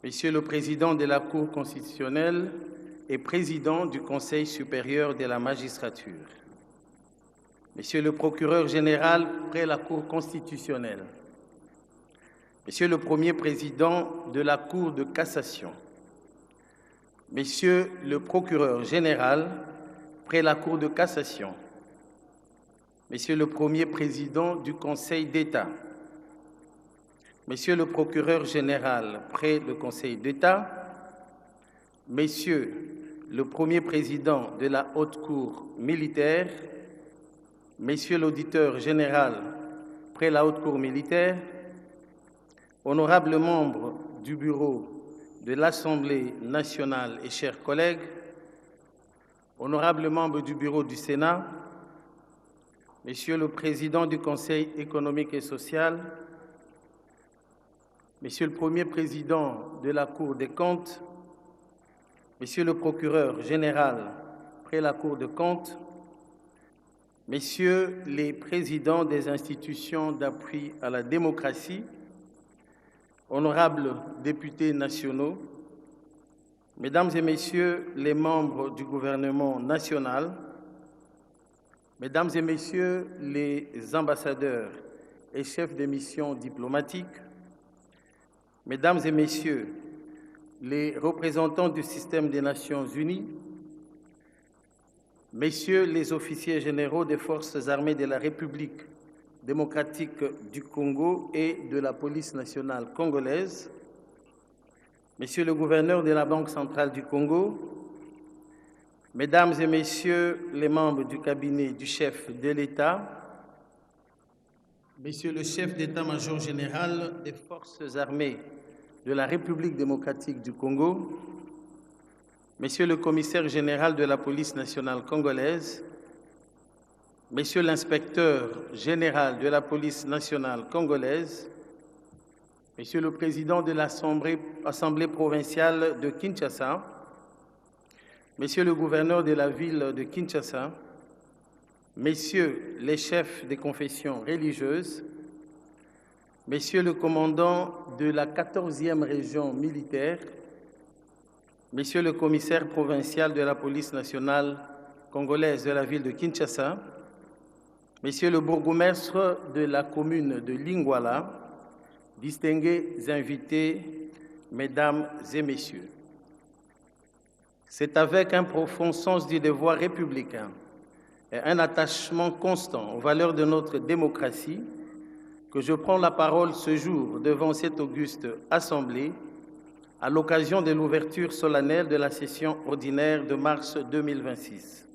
Monsieur le Président de la Cour constitutionnelle et Président du Conseil supérieur de la magistrature, Monsieur le Procureur général près la Cour constitutionnelle, Monsieur le Premier Président de la Cour de cassation, Monsieur le Procureur général près la Cour de cassation, Monsieur le Premier Président du Conseil d'État, Monsieur le Procureur général près le Conseil d'État, Messieurs le Premier Président de la Haute Cour militaire, Messieurs l'Auditeur général près la Haute Cour militaire, honorables membres du Bureau de l'Assemblée nationale et chers collègues, honorables membres du Bureau du Sénat, Monsieur le Président du Conseil économique et social, Monsieur le Premier Président de la Cour des comptes, Monsieur le Procureur général près la Cour des comptes, Messieurs les Présidents des institutions d'appui à la démocratie, honorables députés nationaux, Mesdames et Messieurs les membres du gouvernement national, Mesdames et Messieurs les ambassadeurs et chefs de mission diplomatiques, Mesdames et Messieurs les représentants du système des Nations unies, Messieurs les officiers généraux des forces armées de la République démocratique du Congo et de la police nationale congolaise, Monsieur le gouverneur de la Banque centrale du Congo, Mesdames et Messieurs les membres du cabinet du chef de l'État, Monsieur le chef d'état-major général des forces armées de la République démocratique du Congo, Monsieur le commissaire général de la police nationale congolaise, Monsieur l'inspecteur général de la police nationale congolaise, Monsieur le président de l'Assemblée provinciale de Kinshasa, Monsieur le gouverneur de la ville de Kinshasa, Messieurs les chefs des confessions religieuses, Messieurs le commandant de la 14e région militaire, Messieurs le commissaire provincial de la police nationale congolaise de la ville de Kinshasa, Messieurs le bourgmestre de la commune de Lingwala, distingués invités, Mesdames et Messieurs. C'est avec un profond sens du devoir républicain et un attachement constant aux valeurs de notre démocratie que je prends la parole ce jour devant cette auguste Assemblée à l'occasion de l'ouverture solennelle de la session ordinaire de mars 2026,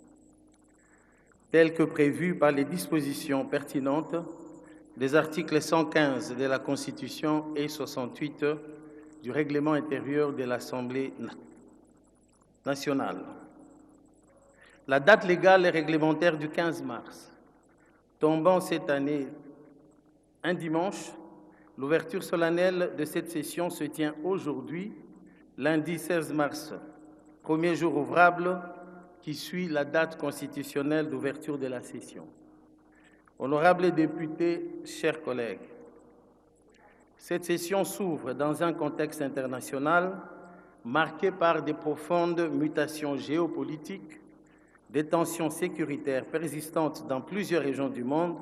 telle que prévue par les dispositions pertinentes des articles 115 de la Constitution et 68 du règlement intérieur de l'Assemblée nationale. La date légale et réglementaire du 15 mars, tombant cette année un dimanche, l'ouverture solennelle de cette session se tient aujourd'hui, lundi 16 mars, premier jour ouvrable qui suit la date constitutionnelle d'ouverture de la session. Honorables députés, chers collègues, cette session s'ouvre dans un contexte international marqué par des profondes mutations géopolitiques, des tensions sécuritaires persistantes dans plusieurs régions du monde,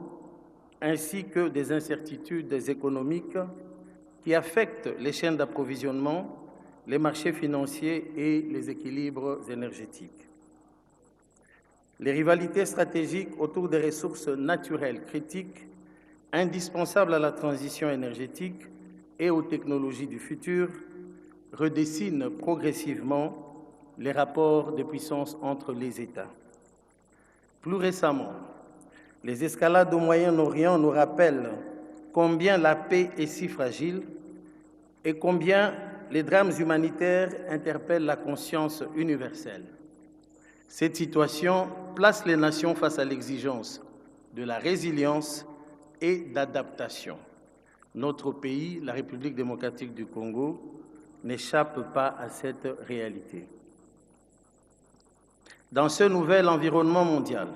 ainsi que des incertitudes économiques qui affectent les chaînes d'approvisionnement, les marchés financiers et les équilibres énergétiques. Les rivalités stratégiques autour des ressources naturelles critiques, indispensables à la transition énergétique et aux technologies du futur, redessinent progressivement les rapports de puissance entre les États. Plus récemment, les escalades au Moyen-Orient nous rappellent combien la paix est si fragile et combien les drames humanitaires interpellent la conscience universelle. Cette situation place les nations face à l'exigence de la résilience et d'adaptation. Notre pays, la République démocratique du Congo, n'échappe pas à cette réalité. Dans ce nouvel environnement mondial,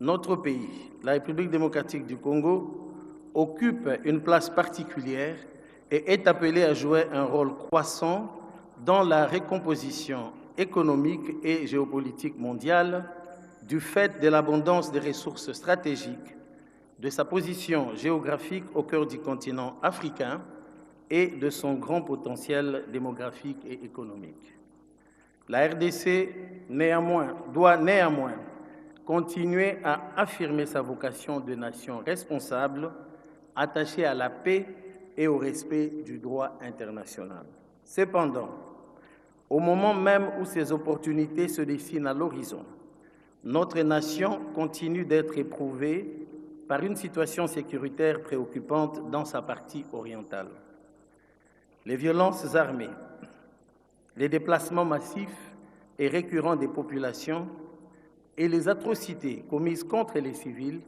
notre pays, la République démocratique du Congo, occupe une place particulière et est appelé à jouer un rôle croissant dans la recomposition économique et géopolitique mondiale du fait de l'abondance des ressources stratégiques, de sa position géographique au cœur du continent africain et de son grand potentiel démographique et économique. La RDC doit néanmoins continuer à affirmer sa vocation de nation responsable, attachée à la paix et au respect du droit international. Cependant, au moment même où ces opportunités se dessinent à l'horizon, notre nation continue d'être éprouvée par une situation sécuritaire préoccupante dans sa partie orientale. Les violences armées, les déplacements massifs et récurrents des populations et les atrocités commises contre les civils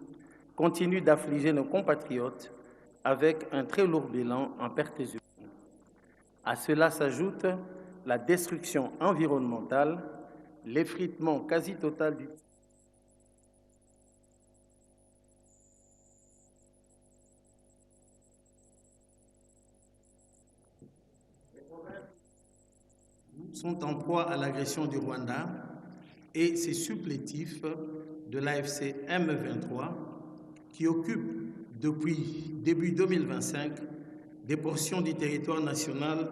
continuent d'affliger nos compatriotes avec un très lourd bilan en pertes humaines. À cela s'ajoute la destruction environnementale, l'effritement quasi total du sont en proie à l'agression du Rwanda et ses supplétifs de l'AFC M23 qui occupent depuis début 2025 des portions du territoire national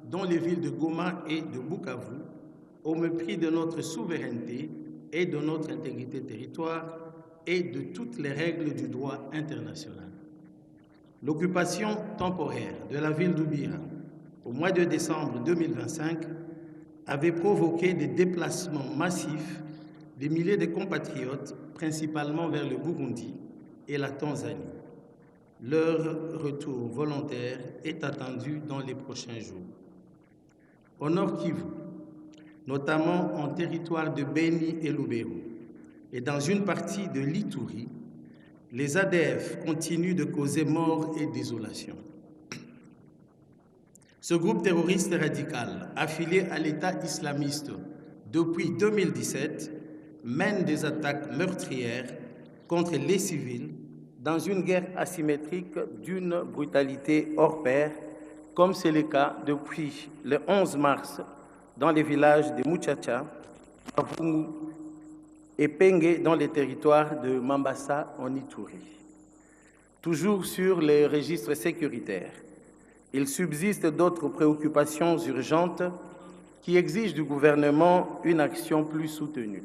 dont les villes de Goma et de Bukavu au mépris de notre souveraineté et de notre intégrité territoriale et de toutes les règles du droit international. L'occupation temporaire de la ville d'Oubira au mois de décembre 2025 avait provoqué des déplacements massifs des milliers de compatriotes, principalement vers le Burundi et la Tanzanie. Leur retour volontaire est attendu dans les prochains jours. Au Nord Kivu, notamment en territoire de Beni et Lubero, et dans une partie de l'Ituri, les ADF continuent de causer mort et désolation. Ce groupe terroriste radical, affilié à l'État islamiste depuis 2017, mène des attaques meurtrières contre les civils dans une guerre asymétrique d'une brutalité hors pair, comme c'est le cas depuis le 11 mars dans les villages de Muchacha, Avungu et Pengue dans les territoires de Mambasa en Ituri. Toujours sur les registres sécuritaires, il subsiste d'autres préoccupations urgentes qui exigent du gouvernement une action plus soutenue.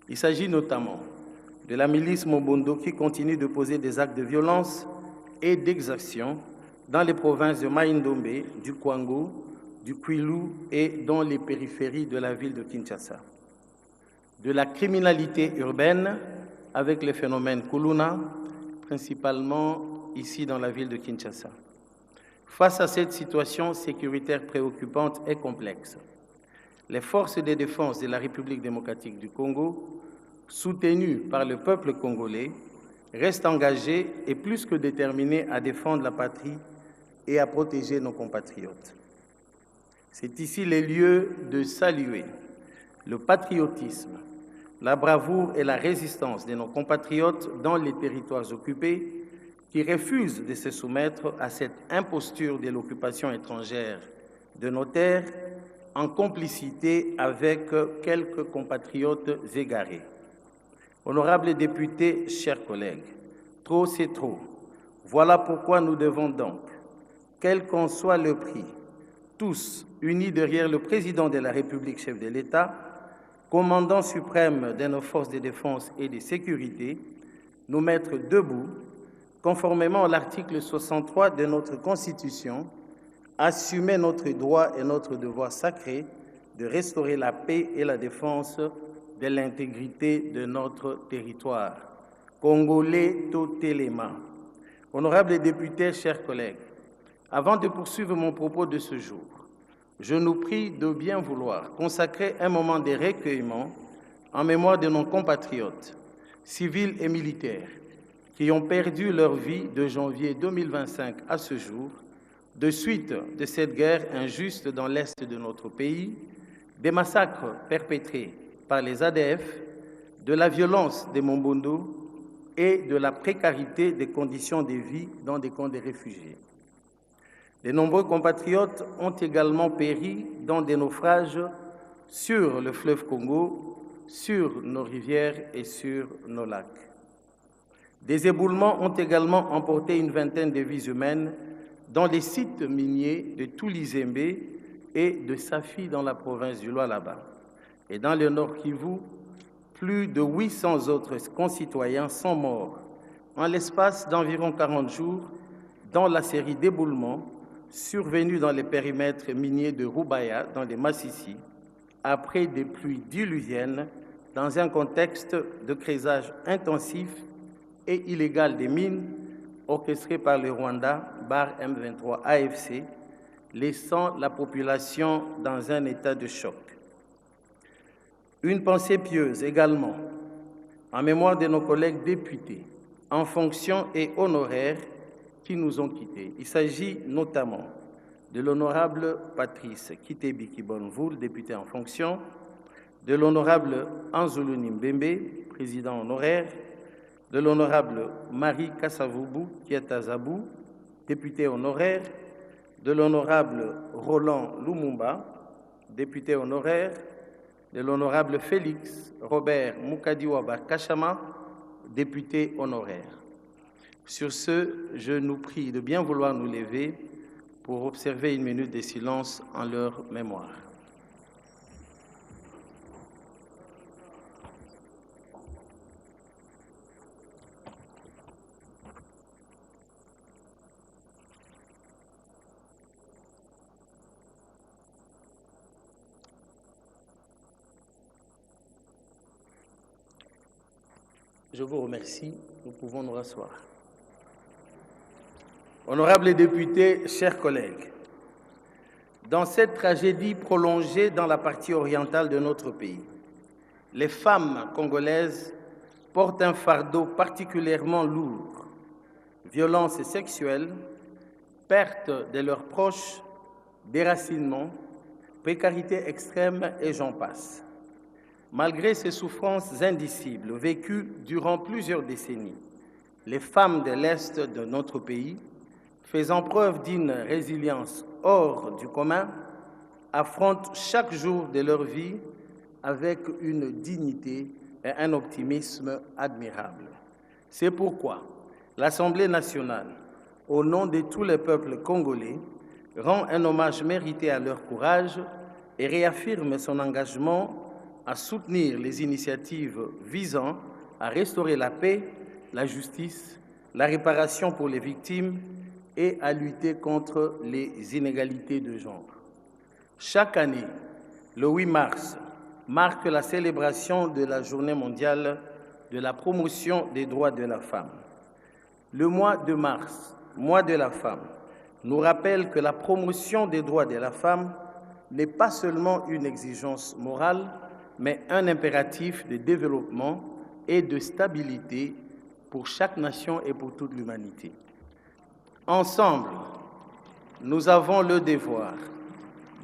Il s'agit notamment de la milice Mobondo qui continue de poser des actes de violence et d'exaction dans les provinces de Maïndombe, du Kwango, du Kwilu et dans les périphéries de la ville de Kinshasa. De la criminalité urbaine avec les phénomènes Kuluna, principalement ici dans la ville de Kinshasa. Face à cette situation sécuritaire préoccupante et complexe, les forces de défense de la République démocratique du Congo, soutenues par le peuple congolais, restent engagées et plus que déterminées à défendre la patrie et à protéger nos compatriotes. C'est ici le lieu de saluer le patriotisme, la bravoure et la résistance de nos compatriotes dans les territoires occupés qui refusent de se soumettre à cette imposture de l'occupation étrangère de nos terres en complicité avec quelques compatriotes égarés. Honorables députés, chers collègues, trop c'est trop. Voilà pourquoi nous devons donc, quel qu'en soit le prix, tous unis derrière le président de la République, chef de l'État, commandant suprême de nos forces de défense et de sécurité, nous mettre debout, conformément à l'article 63 de notre Constitution, assumer notre droit et notre devoir sacré de restaurer la paix et la défense de l'intégrité de notre territoire. Congolais totéléma. Honorables députés, chers collègues, avant de poursuivre mon propos de ce jour, je nous prie de bien vouloir consacrer un moment de recueillement en mémoire de nos compatriotes, civils et militaires, qui ont perdu leur vie de janvier 2025 à ce jour, de suite de cette guerre injuste dans l'est de notre pays, des massacres perpétrés par les ADF, de la violence des Mombondo et de la précarité des conditions de vie dans des camps de réfugiés. De nombreux compatriotes ont également péri dans des naufrages sur le fleuve Congo, sur nos rivières et sur nos lacs. Des éboulements ont également emporté une vingtaine de vies humaines dans les sites miniers de Toulizembe et de Safi dans la province du Lualaba. Et dans le Nord Kivu, plus de 800 autres concitoyens sont morts en l'espace d'environ 40 jours dans la série d'éboulements survenus dans les périmètres miniers de Rubaya, dans les Massissi, après des pluies diluviennes dans un contexte de creusage intensif et illégal des mines orchestré par le Rwanda, bar M23 AFC, laissant la population dans un état de choc. Une pensée pieuse également en mémoire de nos collègues députés en fonction et honoraires qui nous ont quittés. Il s'agit notamment de l'honorable Patrice Kitebi Kibonvoul, député en fonction, de l'honorable Anzulu Nimbembe, président honoraire, de l'honorable Marie Kassavubu Kiatazabou, député honoraire, de l'honorable Roland Lumumba, député honoraire, de l'honorable Félix Robert Mukadiwaba Kachama, député honoraire. Sur ce, je nous prie de bien vouloir nous lever pour observer une minute de silence en leur mémoire. Je vous remercie. Nous pouvons nous rasseoir. Honorables députés, chers collègues, dans cette tragédie prolongée dans la partie orientale de notre pays, les femmes congolaises portent un fardeau particulièrement lourd. Violences sexuelles, perte de leurs proches, déracinement, précarité extrême et j'en passe. Malgré ces souffrances indicibles vécues durant plusieurs décennies, les femmes de l'Est de notre pays, faisant preuve d'une résilience hors du commun, affrontent chaque jour de leur vie avec une dignité et un optimisme admirables. C'est pourquoi l'Assemblée nationale, au nom de tous les peuples congolais, rend un hommage mérité à leur courage et réaffirme son engagement à soutenir les initiatives visant à restaurer la paix, la justice, la réparation pour les victimes et à lutter contre les inégalités de genre. Chaque année, le 8 mars marque la célébration de la Journée mondiale de la promotion des droits de la femme. Le mois de mars, mois de la femme, nous rappelle que la promotion des droits de la femme n'est pas seulement une exigence morale, mais un impératif de développement et de stabilité pour chaque nation et pour toute l'humanité. Ensemble, nous avons le devoir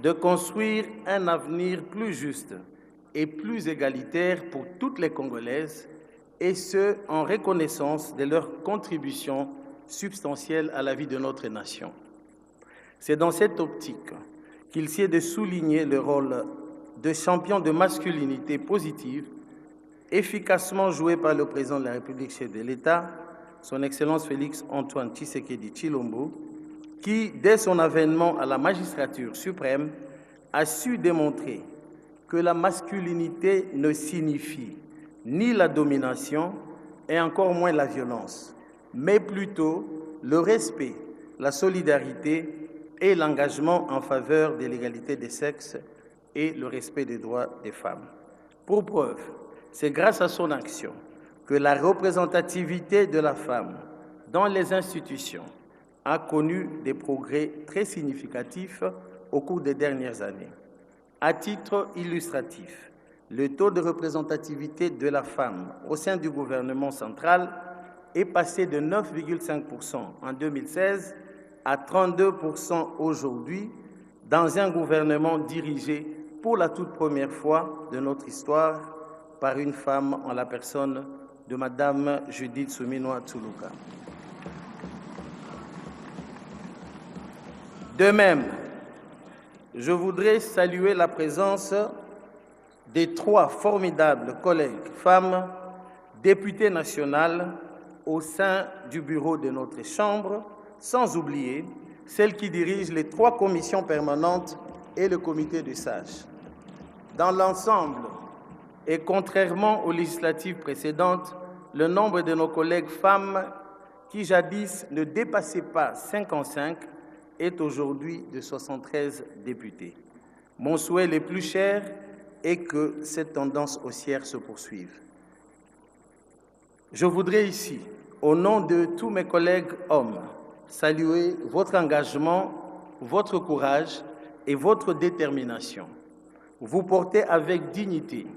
de construire un avenir plus juste et plus égalitaire pour toutes les Congolaises, et ce, en reconnaissance de leur contribution substantielle à la vie de notre nation. C'est dans cette optique qu'il sied de souligner le rôle de champion de masculinité positive efficacement joué par le président de la République, chef de l'État, son Excellence Félix Antoine Tshisekedi Tshilombo, qui, dès son avènement à la magistrature suprême, a su démontrer que la masculinité ne signifie ni la domination et encore moins la violence, mais plutôt le respect, la solidarité et l'engagement en faveur de l'égalité des sexes et le respect des droits des femmes. Pour preuve, c'est grâce à son action que la représentativité de la femme dans les institutions a connu des progrès très significatifs au cours des dernières années. À titre illustratif, le taux de représentativité de la femme au sein du gouvernement central est passé de 9,5% en 2016 à 32% aujourd'hui dans un gouvernement dirigé pour la toute première fois de notre histoire par une femme en la personne de Madame Judith Suminwa Tshuluka. De même, je voudrais saluer la présence des 3 formidables collègues femmes députées nationales au sein du bureau de notre Chambre, sans oublier celles qui dirigent les 3 commissions permanentes et le comité de sages. Dans l'ensemble, et contrairement aux législatives précédentes, le nombre de nos collègues femmes qui jadis ne dépassait pas 55 est aujourd'hui de 73 députés. Mon souhait le plus cher est que cette tendance haussière se poursuive. Je voudrais ici, au nom de tous mes collègues hommes, saluer votre engagement, votre courage et votre détermination. Vous portez avec dignité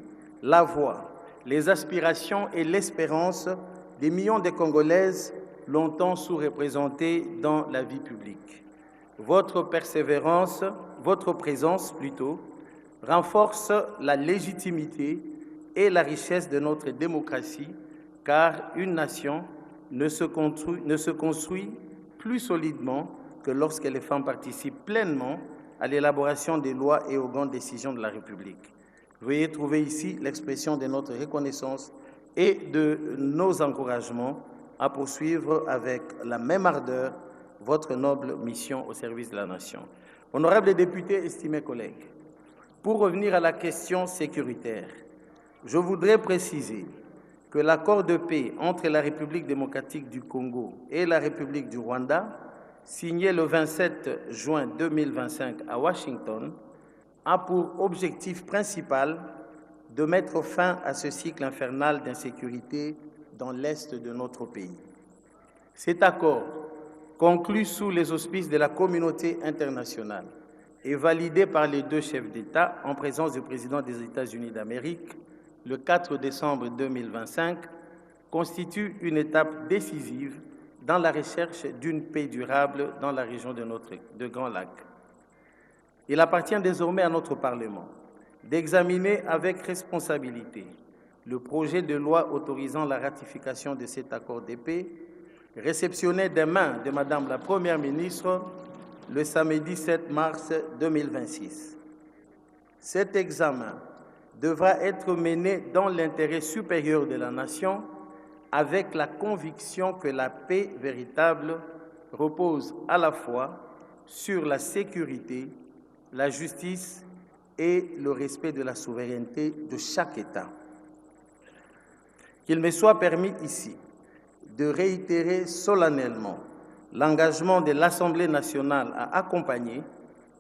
la voix, les aspirations et l'espérance des millions de Congolaises longtemps sous-représentées dans la vie publique. Votre persévérance, votre présence plutôt, renforce la légitimité et la richesse de notre démocratie, car une nation ne se construit plus solidement que lorsque les femmes participent pleinement à l'élaboration des lois et aux grandes décisions de la République. Veuillez trouver ici l'expression de notre reconnaissance et de nos encouragements à poursuivre avec la même ardeur votre noble mission au service de la nation. Honorables députés, estimés collègues, pour revenir à la question sécuritaire, je voudrais préciser que l'accord de paix entre la République démocratique du Congo et la République du Rwanda, signé le 27 juin 2025 à Washington, a pour objectif principal de mettre fin à ce cycle infernal d'insécurité dans l'est de notre pays. Cet accord, conclu sous les auspices de la communauté internationale et validé par les 2 chefs d'État en présence du président des États-Unis d'Amérique le 4 décembre 2025, constitue une étape décisive dans la recherche d'une paix durable dans la région de Grand Lac. Il appartient désormais à notre Parlement d'examiner avec responsabilité le projet de loi autorisant la ratification de cet accord de paix, réceptionné des mains de Madame la Première ministre le samedi 7 mars 2026. Cet examen devra être mené dans l'intérêt supérieur de la nation, avec la conviction que la paix véritable repose à la fois sur la sécurité, la justice et le respect de la souveraineté de chaque État. Qu'il me soit permis ici de réitérer solennellement l'engagement de l'Assemblée nationale à accompagner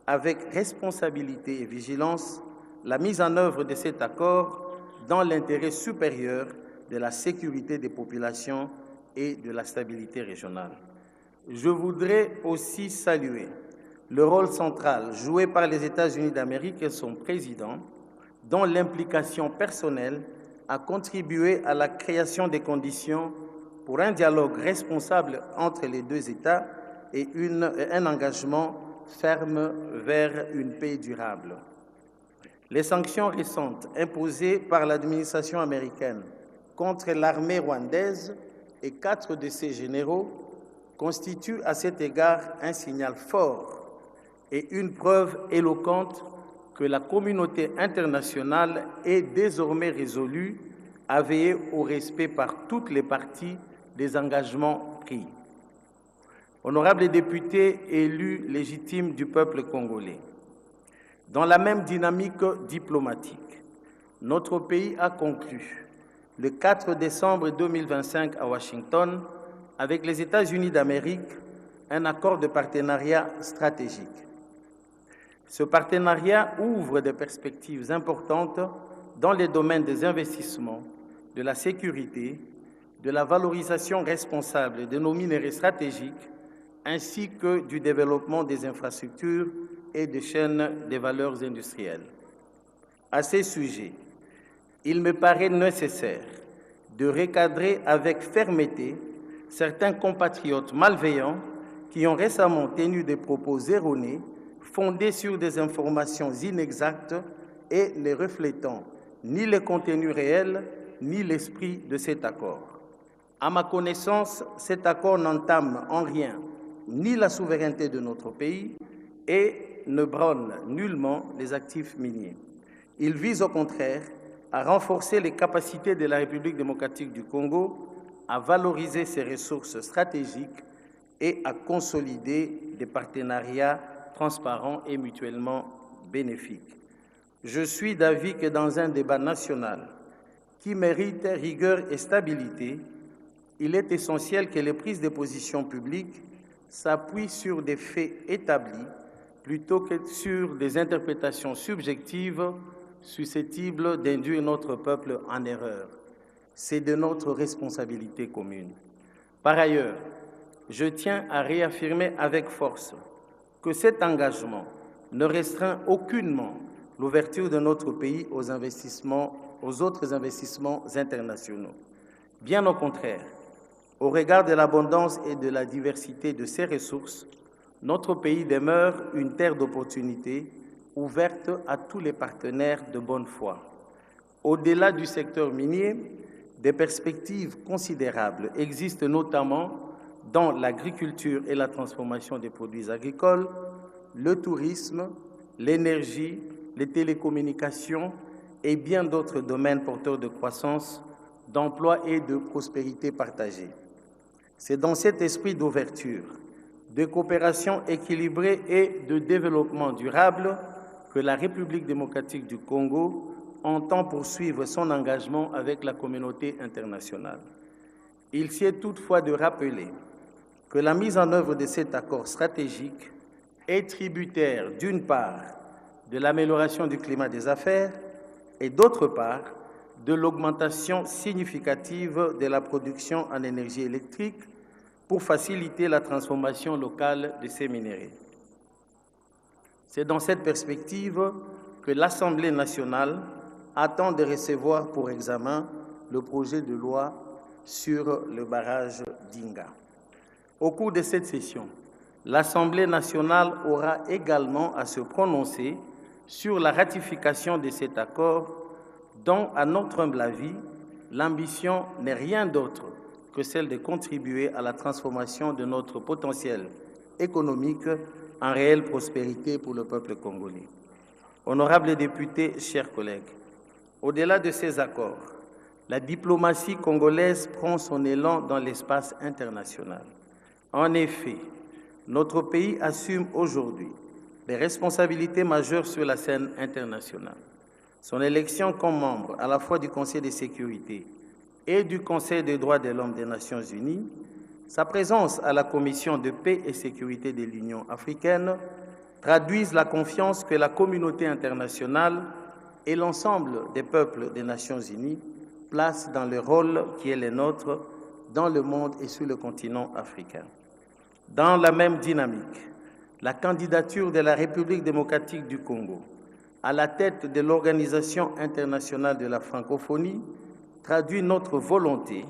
avec responsabilité et vigilance la mise en œuvre de cet accord dans l'intérêt supérieur de la sécurité des populations et de la stabilité régionale. Je voudrais aussi saluer le rôle central joué par les États-Unis d'Amérique et son président, dont l'implication personnelle a contribué à la création des conditions pour un dialogue responsable entre les 2 États et un engagement ferme vers une paix durable. Les sanctions récentes imposées par l'administration américaine contre l'armée rwandaise et 4 de ses généraux constituent à cet égard un signal fort et une preuve éloquente que la communauté internationale est désormais résolue à veiller au respect par toutes les parties des engagements pris. Honorables députés élus légitimes du peuple congolais, dans la même dynamique diplomatique, notre pays a conclu le 4 décembre 2025 à Washington avec les États-Unis d'Amérique un accord de partenariat stratégique. Ce partenariat ouvre des perspectives importantes dans les domaines des investissements, de la sécurité, de la valorisation responsable de nos minerais stratégiques, ainsi que du développement des infrastructures et des chaînes de valeurs industrielles. À ces sujets, il me paraît nécessaire de recadrer avec fermeté certains compatriotes malveillants qui ont récemment tenu des propos erronés fondés sur des informations inexactes et ne reflétant ni le contenu réel ni l'esprit de cet accord. À ma connaissance, cet accord n'entame en rien ni la souveraineté de notre pays, et ne branle nullement les actifs miniers. Il vise au contraire à renforcer les capacités de la République démocratique du Congo, à valoriser ses ressources stratégiques et à consolider des partenariats transparents et mutuellement bénéfiques. Je suis d'avis que dans un débat national qui mérite rigueur et stabilité, il est essentiel que les prises de position publiques s'appuient sur des faits établis plutôt que sur des interprétations subjectives susceptibles d'induire notre peuple en erreur. C'est de notre responsabilité commune. Par ailleurs, je tiens à réaffirmer avec force que cet engagement ne restreint aucunement l'ouverture de notre pays aux autres investissements internationaux. Bien au contraire, au regard de l'abondance et de la diversité de ses ressources, notre pays demeure une terre d'opportunités ouverte à tous les partenaires de bonne foi. Au-delà du secteur minier, des perspectives considérables existent notamment dans l'agriculture et la transformation des produits agricoles, le tourisme, l'énergie, les télécommunications et bien d'autres domaines porteurs de croissance, d'emploi et de prospérité partagée. C'est dans cet esprit d'ouverture, de coopération équilibrée et de développement durable que la République démocratique du Congo entend poursuivre son engagement avec la communauté internationale. Il sied toutefois de rappeler que la mise en œuvre de cet accord stratégique est tributaire, d'une part, de l'amélioration du climat des affaires et, d'autre part, de l'augmentation significative de la production en énergie électrique pour faciliter la transformation locale de ces minéraux. C'est dans cette perspective que l'Assemblée nationale attend de recevoir pour examen le projet de loi sur le barrage d'Inga. Au cours de cette session, l'Assemblée nationale aura également à se prononcer sur la ratification de cet accord dont, à notre humble avis, l'ambition n'est rien d'autre que celle de contribuer à la transformation de notre potentiel économique en réelle prospérité pour le peuple congolais. Honorables députés, chers collègues, au-delà de ces accords, la diplomatie congolaise prend son élan dans l'espace international. En effet, notre pays assume aujourd'hui des responsabilités majeures sur la scène internationale. Son élection comme membre à la fois du Conseil de sécurité et du Conseil des droits de l'homme des Nations unies, sa présence à la Commission de paix et sécurité de l'Union africaine traduisent la confiance que la communauté internationale et l'ensemble des peuples des Nations unies placent dans le rôle qui est le nôtre dans le monde et sur le continent africain. Dans la même dynamique, la candidature de la République démocratique du Congo à la tête de l'Organisation internationale de la francophonie traduit notre volonté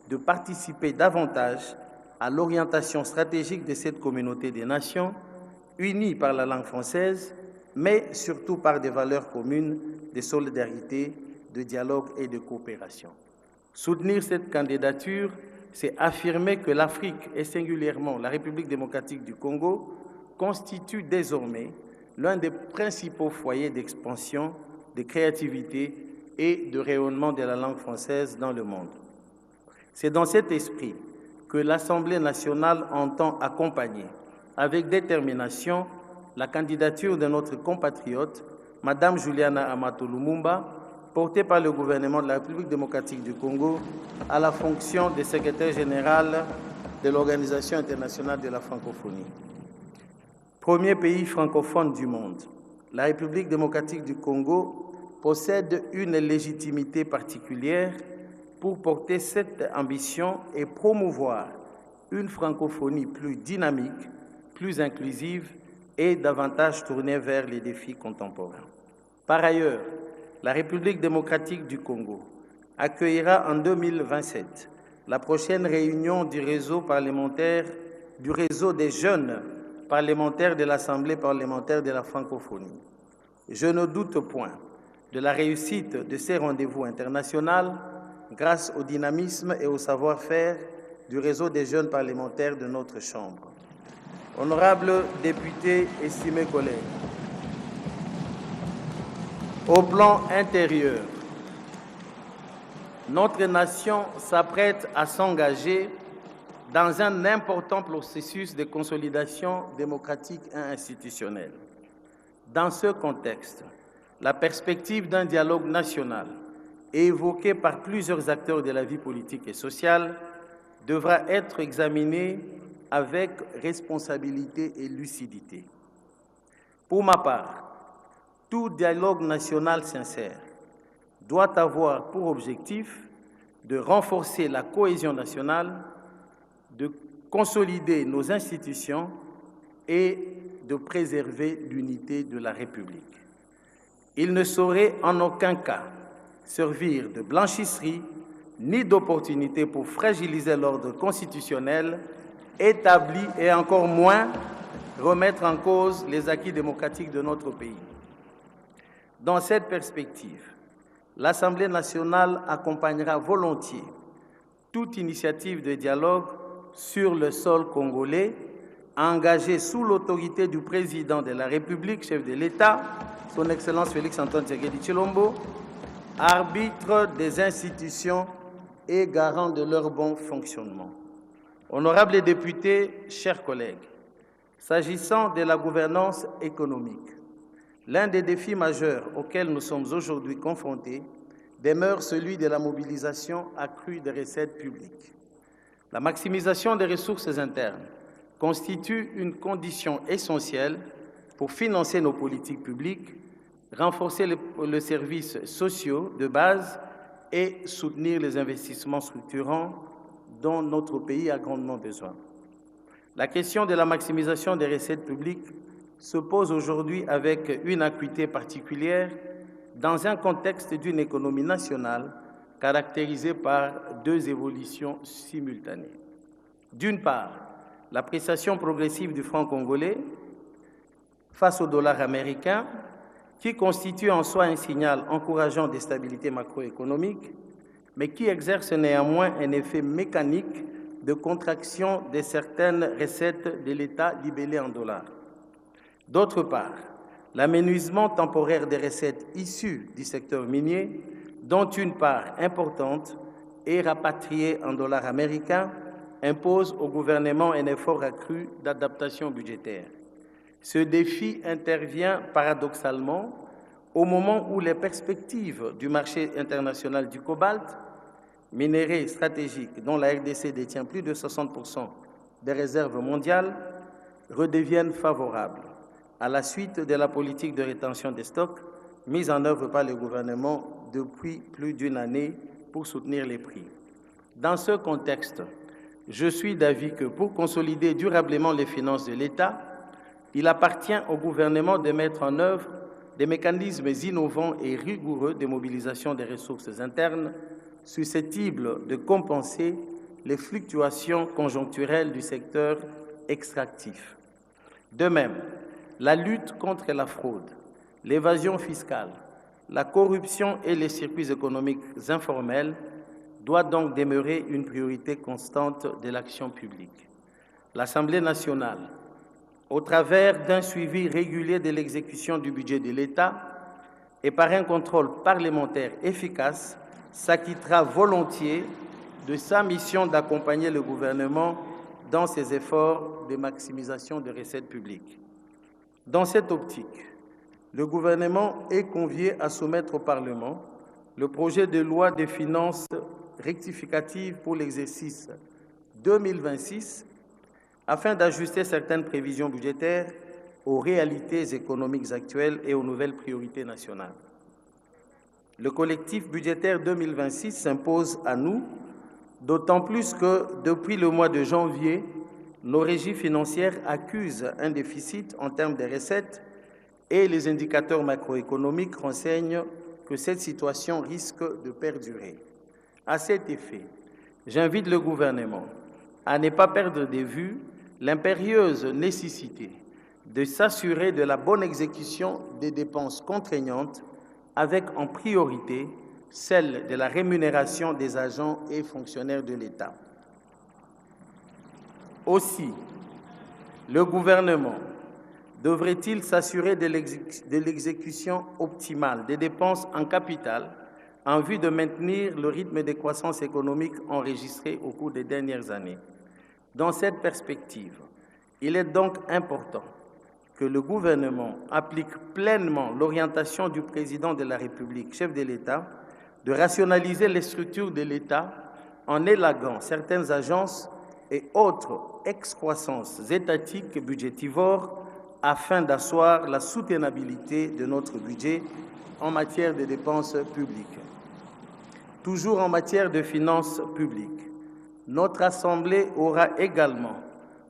de participer davantage à l'orientation stratégique de cette communauté des nations, unie par la langue française, mais surtout par des valeurs communes de solidarité, de dialogue et de coopération. Soutenir cette candidature, c'est affirmer que l'Afrique, et singulièrement la République démocratique du Congo, constitue désormais l'un des principaux foyers d'expansion, de créativité et de rayonnement de la langue française dans le monde. C'est dans cet esprit que l'Assemblée nationale entend accompagner avec détermination la candidature de notre compatriote, Mme Juliana Amato Lumumba, portée par le gouvernement de la République démocratique du Congo à la fonction de secrétaire général de l'Organisation internationale de la francophonie. Premier pays francophone du monde, la République démocratique du Congo possède une légitimité particulière pour porter cette ambition et promouvoir une francophonie plus dynamique, plus inclusive et davantage tournée vers les défis contemporains. Par ailleurs, la République démocratique du Congo accueillera en 2027 la prochaine réunion du réseau des jeunes parlementaires de l'Assemblée parlementaire de la francophonie. Je ne doute point de la réussite de ces rendez-vous internationaux grâce au dynamisme et au savoir-faire du réseau des jeunes parlementaires de notre Chambre. Honorables députés, estimés collègues, au plan intérieur, notre nation s'apprête à s'engager dans un important processus de consolidation démocratique et institutionnelle. Dans ce contexte, la perspective d'un dialogue national évoquée par plusieurs acteurs de la vie politique et sociale devra être examinée avec responsabilité et lucidité. Pour ma part, tout dialogue national sincère doit avoir pour objectif de renforcer la cohésion nationale, de consolider nos institutions et de préserver l'unité de la République. Il ne saurait en aucun cas servir de blanchisserie ni d'opportunité pour fragiliser l'ordre constitutionnel établi et encore moins remettre en cause les acquis démocratiques de notre pays. Dans cette perspective, l'Assemblée nationale accompagnera volontiers toute initiative de dialogue sur le sol congolais engagée sous l'autorité du président de la République, chef de l'État, son Excellence Félix-Antoine Tshisekedi Tshilombo, arbitre des institutions et garant de leur bon fonctionnement. Honorables députés, chers collègues, s'agissant de la gouvernance économique, l'un des défis majeurs auxquels nous sommes aujourd'hui confrontés demeure celui de la mobilisation accrue des recettes publiques. La maximisation des ressources internes constitue une condition essentielle pour financer nos politiques publiques, renforcer les services sociaux de base et soutenir les investissements structurants dont notre pays a grandement besoin. La question de la maximisation des recettes publiques se pose aujourd'hui avec une acuité particulière dans un contexte d'une économie nationale caractérisée par deux évolutions simultanées. D'une part, l'appréciation progressive du franc congolais face au dollar américain, qui constitue en soi un signal encourageant des stabilités macroéconomiques, mais qui exerce néanmoins un effet mécanique de contraction de certaines recettes de l'État libellées en dollars. D'autre part, l'amenuisement temporaire des recettes issues du secteur minier, dont une part importante est rapatriée en dollars américains, impose au gouvernement un effort accru d'adaptation budgétaire. Ce défi intervient paradoxalement au moment où les perspectives du marché international du cobalt, minerai stratégique dont la RDC détient plus de 60% des réserves mondiales, redeviennent favorables à la suite de la politique de rétention des stocks mise en œuvre par le gouvernement depuis plus d'une année pour soutenir les prix. Dans ce contexte, je suis d'avis que pour consolider durablement les finances de l'État, il appartient au gouvernement de mettre en œuvre des mécanismes innovants et rigoureux de mobilisation des ressources internes susceptibles de compenser les fluctuations conjoncturelles du secteur extractif. De même, la lutte contre la fraude, l'évasion fiscale, la corruption et les circuits économiques informels doit donc demeurer une priorité constante de l'action publique. L'Assemblée nationale, au travers d'un suivi régulier de l'exécution du budget de l'État et par un contrôle parlementaire efficace, s'acquittera volontiers de sa mission d'accompagner le gouvernement dans ses efforts de maximisation des recettes publiques. Dans cette optique, le gouvernement est convié à soumettre au Parlement le projet de loi des finances rectificative pour l'exercice 2026 afin d'ajuster certaines prévisions budgétaires aux réalités économiques actuelles et aux nouvelles priorités nationales. Le collectif budgétaire 2026 s'impose à nous, d'autant plus que depuis le mois de janvier, nos régies financières accusent un déficit en termes de recettes et les indicateurs macroéconomiques renseignent que cette situation risque de perdurer. À cet effet, j'invite le gouvernement à ne pas perdre de vue l'impérieuse nécessité de s'assurer de la bonne exécution des dépenses contraignantes avec en priorité celle de la rémunération des agents et fonctionnaires de l'État. Aussi, Le gouvernement devrait-il s'assurer de l'exécution optimale des dépenses en capital en vue de maintenir le rythme de croissance économique enregistré au cours des dernières années? Dans cette perspective, il est donc important que le gouvernement applique pleinement l'orientation du président de la République, chef de l'État, de rationaliser les structures de l'État en élaguant certaines agences et autres excroissances étatiques budgétivores afin d'asseoir la soutenabilité de notre budget en matière de dépenses publiques. Toujours en matière de finances publiques, notre Assemblée aura également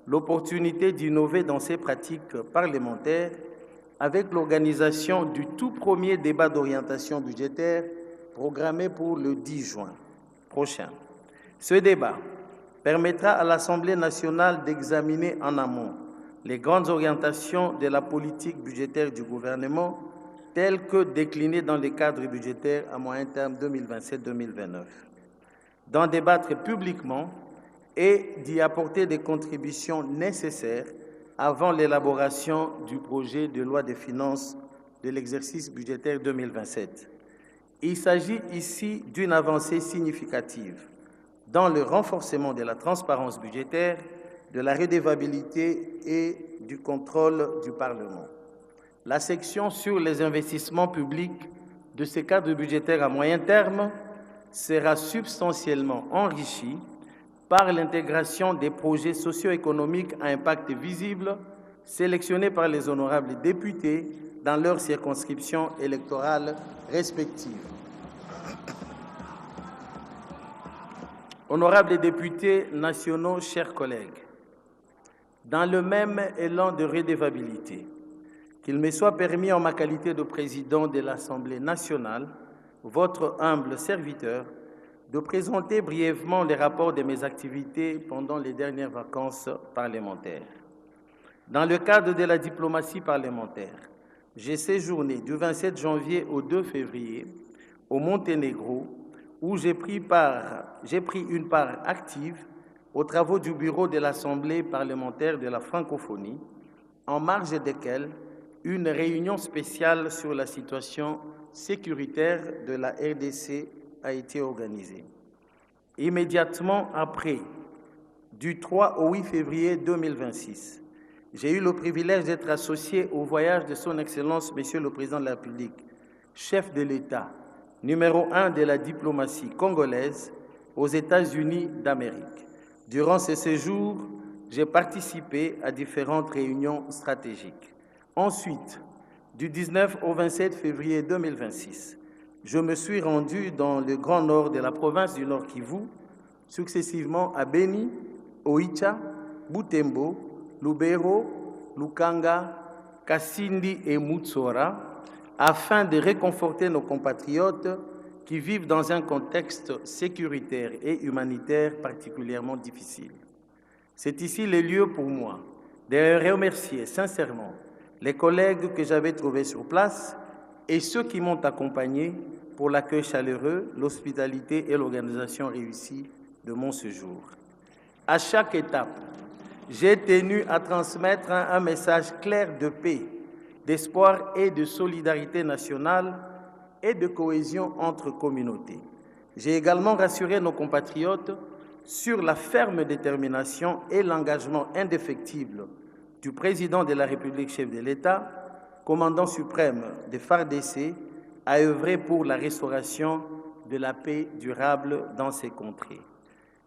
l'opportunité d'innover dans ses pratiques parlementaires avec l'organisation du tout premier débat d'orientation budgétaire programmé pour le 10 juin prochain. Ce débat permettra à l'Assemblée nationale d'examiner en amont les grandes orientations de la politique budgétaire du gouvernement telles que déclinées dans les cadres budgétaires à moyen terme 2027-2029, d'en débattre publiquement et d'y apporter des contributions nécessaires avant l'élaboration du projet de loi des finances de l'exercice budgétaire 2027. Il s'agit ici d'une avancée significative dans le renforcement de la transparence budgétaire, de la redevabilité et du contrôle du Parlement. La section sur les investissements publics de ce cadre budgétaire à moyen terme sera substantiellement enrichie par l'intégration des projets socio-économiques à impact visible sélectionnés par les honorables députés dans leurs circonscriptions électorales respectives. Honorables députés nationaux, chers collègues, dans le même élan de redevabilité, qu'il me soit permis en ma qualité de président de l'Assemblée nationale, votre humble serviteur, de présenter brièvement les rapports de mes activités pendant les dernières vacances parlementaires. Dans le cadre de la diplomatie parlementaire, j'ai séjourné du 27 janvier au 2 février au Monténégro, où j'ai pris une part active aux travaux du bureau de l'Assemblée parlementaire de la francophonie, en marge desquels une réunion spéciale sur la situation sécuritaire de la RDC a été organisée. Immédiatement après, du 3 au 8 février 2026, j'ai eu le privilège d'être associé au voyage de Son Excellence, Monsieur le Président de la République, chef de l'État, numéro 1 de la diplomatie congolaise aux États-Unis d'Amérique. Durant ce séjour, j'ai participé à différentes réunions stratégiques. Ensuite, du 19 au 27 février 2026, je me suis rendu dans le Grand Nord de la province du Nord Kivu, successivement à Beni, Oicha, Butembo, Lubero, Lukanga, Kasindi et Mutsora, afin de réconforter nos compatriotes qui vivent dans un contexte sécuritaire et humanitaire particulièrement difficile. C'est ici le lieu pour moi de remercier sincèrement les collègues que j'avais trouvés sur place et ceux qui m'ont accompagné pour l'accueil chaleureux, l'hospitalité et l'organisation réussie de mon séjour. À chaque étape, j'ai tenu à transmettre un message clair de paix, d'espoir et de solidarité nationale et de cohésion entre communautés. J'ai également rassuré nos compatriotes sur la ferme détermination et l'engagement indéfectible du président de la République, chef de l'État, commandant suprême des FARDC, à œuvrer pour la restauration de la paix durable dans ces contrées.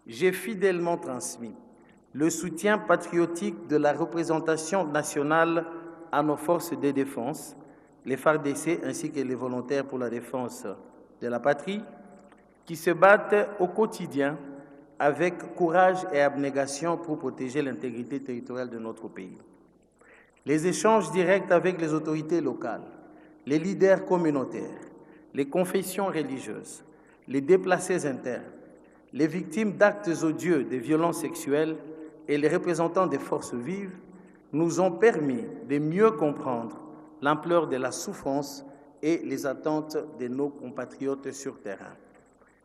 J'ai fidèlement transmis le soutien patriotique de la représentation nationale à nos forces de défense, les FARDC ainsi que les volontaires pour la défense de la patrie, qui se battent au quotidien avec courage et abnégation pour protéger l'intégrité territoriale de notre pays. Les échanges directs avec les autorités locales, les leaders communautaires, les confessions religieuses, les déplacés internes, les victimes d'actes odieux de violences sexuelles et les représentants des forces vives nous ont permis de mieux comprendre l'ampleur de la souffrance et les attentes de nos compatriotes sur terrain.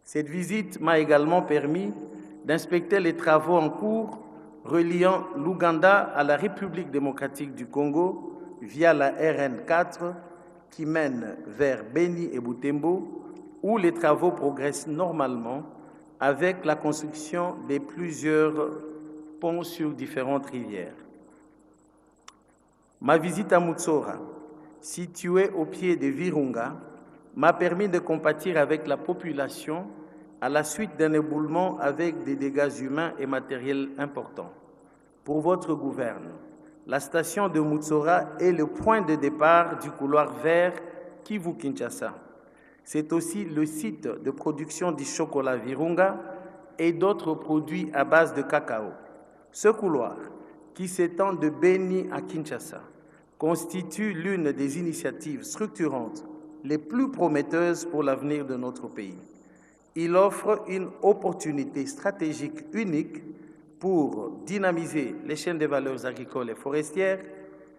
Cette visite m'a également permis d'inspecter les travaux en cours reliant l'Ouganda à la République démocratique du Congo via la RN4 qui mène vers Beni et Butembo, où les travaux progressent normalement avec la construction de plusieurs ponts sur différentes rivières. Ma visite à Mutsora, située au pied de Virunga, m'a permis de compatir avec la population à la suite d'un éboulement avec des dégâts humains et matériels importants. Pour votre gouverne, la station de Mutsora est le point de départ du couloir vert Kivu-Kinshasa. C'est aussi le site de production du chocolat Virunga et d'autres produits à base de cacao. Ce couloir, qui s'étend de Beni à Kinshasa, constitue l'une des initiatives structurantes les plus prometteuses pour l'avenir de notre pays. Il offre une opportunité stratégique unique pour dynamiser les chaînes de valeurs agricoles et forestières,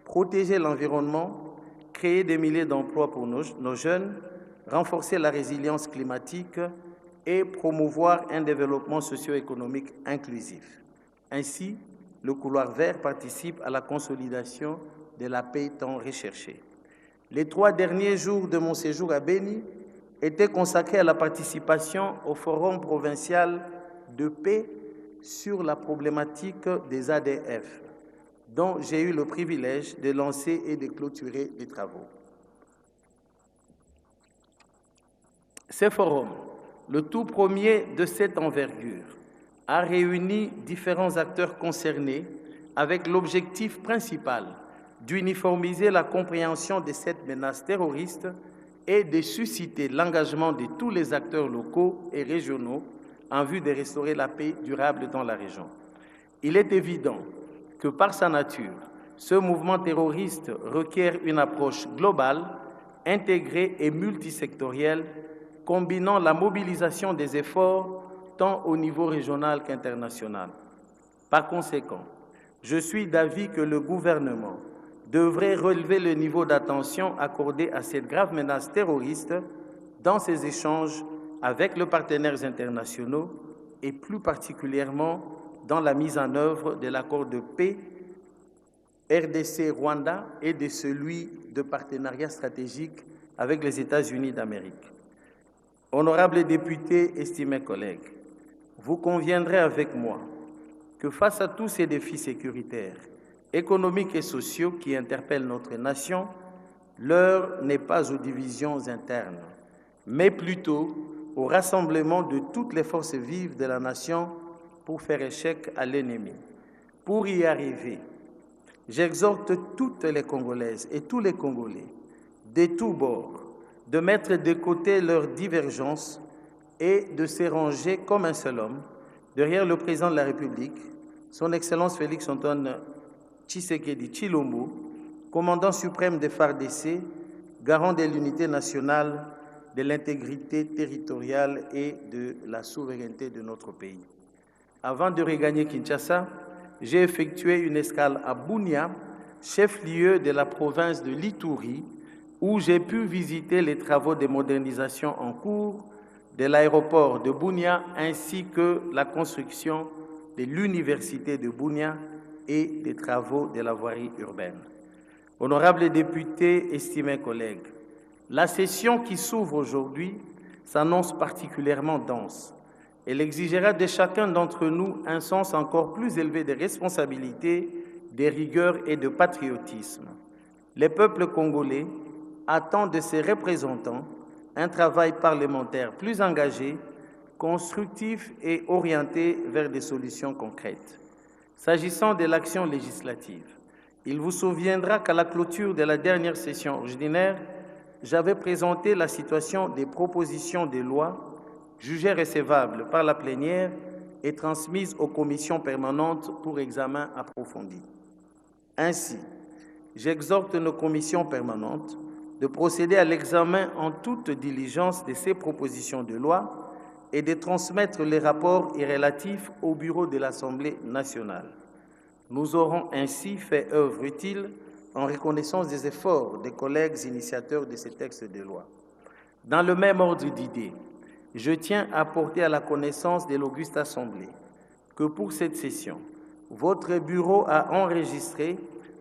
protéger l'environnement, créer des milliers d'emplois pour nos jeunes, renforcer la résilience climatique et promouvoir un développement socio-économique inclusif. Ainsi, le couloir vert participe à la consolidation de la paix tant recherchée. Les 3 derniers jours de mon séjour à Beni étaient consacrés à la participation au Forum provincial de paix sur la problématique des ADF, dont j'ai eu le privilège de lancer et de clôturer les travaux. Ce forum, le tout premier de cette envergure, a réuni différents acteurs concernés avec l'objectif principal d'uniformiser la compréhension de cette menace terroriste et de susciter l'engagement de tous les acteurs locaux et régionaux en vue de restaurer la paix durable dans la région. Il est évident que par sa nature, ce mouvement terroriste requiert une approche globale, intégrée et multisectorielle, combinant la mobilisation des efforts tant au niveau régional qu'international. Par conséquent, je suis d'avis que le gouvernement devrait relever le niveau d'attention accordé à cette grave menace terroriste dans ses échanges avec les partenaires internationaux et plus particulièrement dans la mise en œuvre de l'accord de paix RDC-Rwanda et de celui de partenariat stratégique avec les États-Unis d'Amérique. Honorables députés, estimés collègues, vous conviendrez avec moi que face à tous ces défis sécuritaires, économiques et sociaux qui interpellent notre nation, l'heure n'est pas aux divisions internes, mais plutôt au rassemblement de toutes les forces vives de la nation pour faire échec à l'ennemi. Pour y arriver, j'exhorte toutes les Congolaises et tous les Congolais, de tous bords, de mettre de côté leurs divergences et de se ranger comme un seul homme derrière le président de la République, son Excellence Félix-Antoine Tshisekedi Tshilombo, commandant suprême des FARDC, garant de l'unité nationale, de l'intégrité territoriale et de la souveraineté de notre pays. Avant de regagner Kinshasa, j'ai effectué une escale à Bunia, chef-lieu de la province de l'Ituri, où j'ai pu visiter les travaux de modernisation en cours de l'aéroport de Bunia ainsi que la construction de l'université de Bunia et des travaux de la voirie urbaine. Honorables députés, estimés collègues, la session qui s'ouvre aujourd'hui s'annonce particulièrement dense. Elle exigera de chacun d'entre nous un sens encore plus élevé de responsabilité, de rigueur et de patriotisme. Les peuples congolais attendent de ses représentants un travail parlementaire plus engagé, constructif et orienté vers des solutions concrètes. S'agissant de l'action législative, il vous souviendra qu'à la clôture de la dernière session ordinaire, j'avais présenté la situation des propositions de loi jugées recevables par la plénière et transmises aux commissions permanentes pour examen approfondi. Ainsi, j'exhorte nos commissions permanentes de procéder à l'examen en toute diligence de ces propositions de loi et de transmettre les rapports relatifs au bureau de l'Assemblée nationale. Nous aurons ainsi fait œuvre utile en reconnaissance des efforts des collègues initiateurs de ces textes de loi. Dans le même ordre d'idées, je tiens à porter à la connaissance de l'auguste Assemblée que pour cette session, votre bureau a enregistré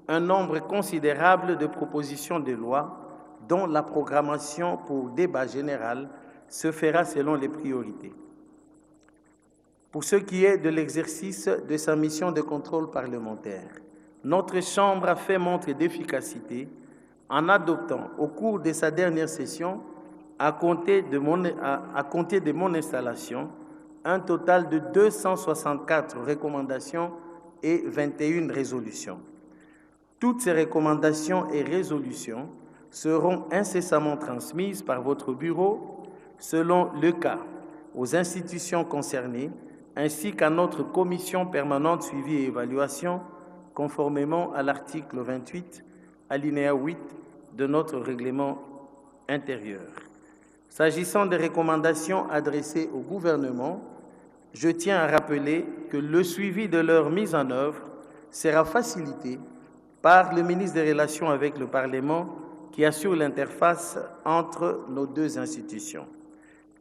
un nombre considérable de propositions de loi dont la programmation pour débat général se fera selon les priorités. Pour ce qui est de l'exercice de sa mission de contrôle parlementaire, notre Chambre a fait montre d'efficacité en adoptant au cours de sa dernière session, à compter de mon installation, un total de 264 recommandations et 21 résolutions. Toutes ces recommandations et résolutions seront incessamment transmises par votre bureau, selon le cas, aux institutions concernées, ainsi qu'à notre commission permanente suivi et évaluation, conformément à l'article 28, alinéa 8 de notre règlement intérieur. S'agissant des recommandations adressées au gouvernement, je tiens à rappeler que le suivi de leur mise en œuvre sera facilité par le ministre des Relations avec le Parlement qui assure l'interface entre nos deux institutions.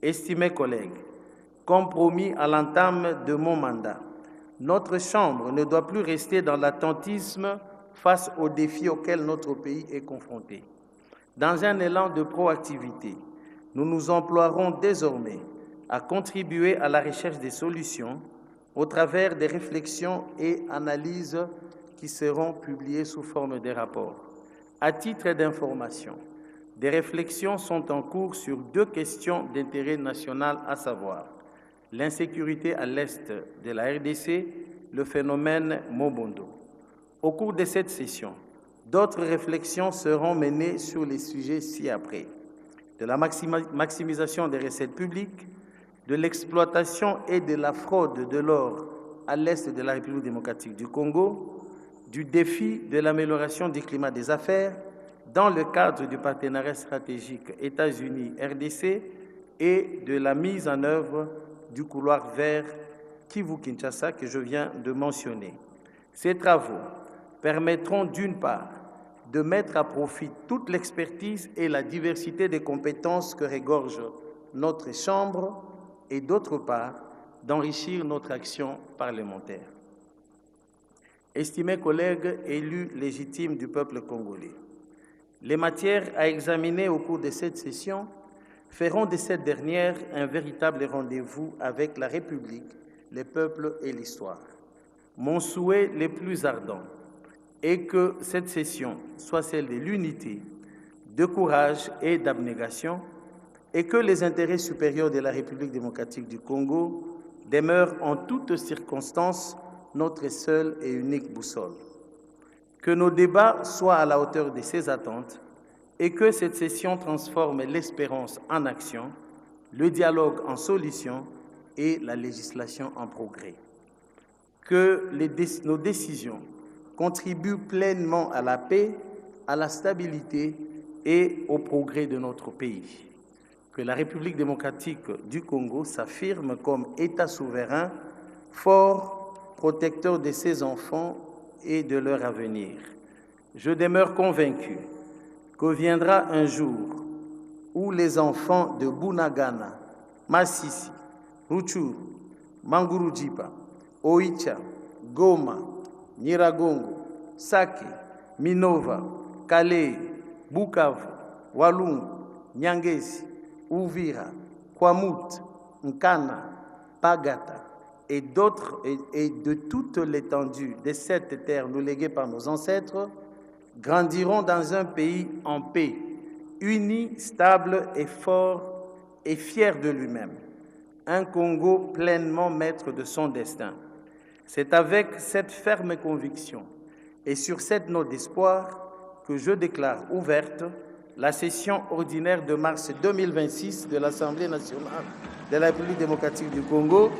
Estimés collègues, comme promis à l'entame de mon mandat, notre Chambre ne doit plus rester dans l'attentisme face aux défis auxquels notre pays est confronté. Dans un élan de proactivité, nous nous emploierons désormais à contribuer à la recherche des solutions au travers des réflexions et analyses qui seront publiées sous forme de rapports. À titre d'information, des réflexions sont en cours sur deux questions d'intérêt national, à savoir l'insécurité à l'est de la RDC, le phénomène Mobondo. Au cours de cette session, d'autres réflexions seront menées sur les sujets ci-après, de la maximisation des recettes publiques, de l'exploitation et de la fraude de l'or à l'est de la République démocratique du Congo, du défi de l'amélioration du climat des affaires dans le cadre du partenariat stratégique États-Unis-RDC et de la mise en œuvre du couloir vert Kivu-Kinshasa que je viens de mentionner. Ces travaux permettront d'une part de mettre à profit toute l'expertise et la diversité des compétences que regorge notre Chambre et d'autre part d'enrichir notre action parlementaire. Estimés collègues élus légitimes du peuple congolais, les matières à examiner au cours de cette session feront de cette dernière un véritable rendez-vous avec la République, les peuples et l'histoire. Mon souhait le plus ardent est que cette session soit celle de l'unité, de courage et d'abnégation, et que les intérêts supérieurs de la République démocratique du Congo demeurent en toutes circonstances notre seule et unique boussole. Que nos débats soient à la hauteur de ces attentes et que cette session transforme l'espérance en action, le dialogue en solution et la législation en progrès. Que nos décisions contribuent pleinement à la paix, à la stabilité et au progrès de notre pays. Que la République démocratique du Congo s'affirme comme État souverain, fort, protecteur de ses enfants et de leur avenir. Je demeure convaincu que viendra un jour où les enfants de Bunagana, Masisi, Rutshuru, Mangurujipa, Oicha, Goma, Nyiragongo, Sake, Minova, Kale, Bukavu, Walungu, Nyangezi, Uvira, Kwamut, Nkana, Pagata et d'autres, et de toute l'étendue de cette terre nous léguée par nos ancêtres, grandiront dans un pays en paix, uni, stable et fort et fier de lui-même. Un Congo pleinement maître de son destin. C'est avec cette ferme conviction et sur cette note d'espoir que je déclare ouverte la session ordinaire de mars 2026 de l'Assemblée nationale de la République démocratique du Congo.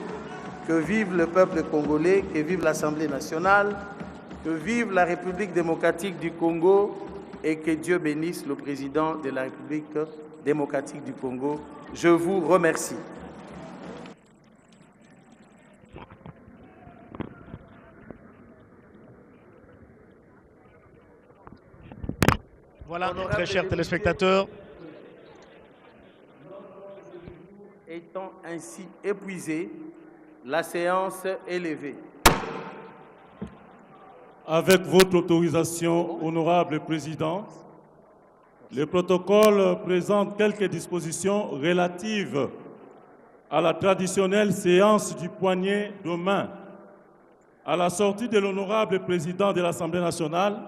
Que vive le peuple congolais, que vive l'Assemblée nationale, que vive la République démocratique du Congo et que Dieu bénisse le président de la République démocratique du Congo. Je vous remercie. Voilà, très chers téléspectateurs. Étant ainsi épuisé, la séance est levée. Avec votre autorisation, honorable Président, le protocole présente quelques dispositions relatives à la traditionnelle séance du poignet de main. À la sortie de l'honorable Président de l'Assemblée nationale,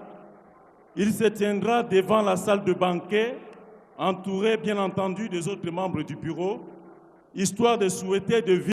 il se tiendra devant la salle de banquet, entouré bien entendu des autres membres du bureau, histoire de souhaiter de vivre